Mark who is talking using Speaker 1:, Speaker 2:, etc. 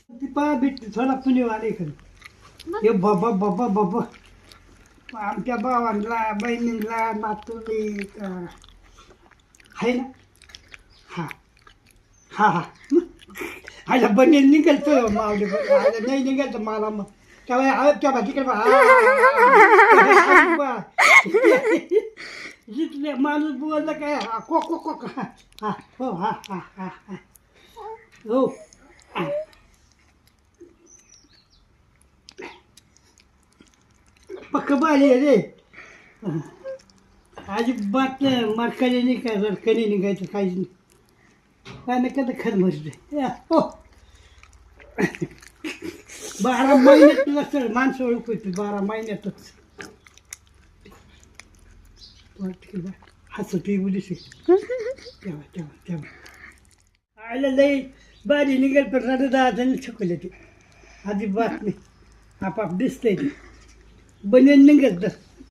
Speaker 1: ती पा भेटते थोडा पुणेवाला इकडे हे बाबा बाबा बाबा आमच्या भावांना बहिणींना नातूनी आहे ना हा हा हा आला बनेल निघालतो मावली आला नाही निघालतं मला मग तेव्हा आळपच्या भाजीकडे जिथले माणूस बोलला काय हा को को को हा हो हा हा हा हा हो पक्क बारी आहे रे अजिबात मार्काने नाही काय जर कधी निघायचं काहीच नाही काय नाही का खरं मरते हो 12 महिन्यात नसेल माणसं ओळख होती 12 महिन्यातच हसत उदिशी तेव्हा तेव्हा तेव्हा आयला लई बारी निघेल पण रडू दादाने छकवले ते अजिबात नाही आपाप दिसतंय ते बनेल निघत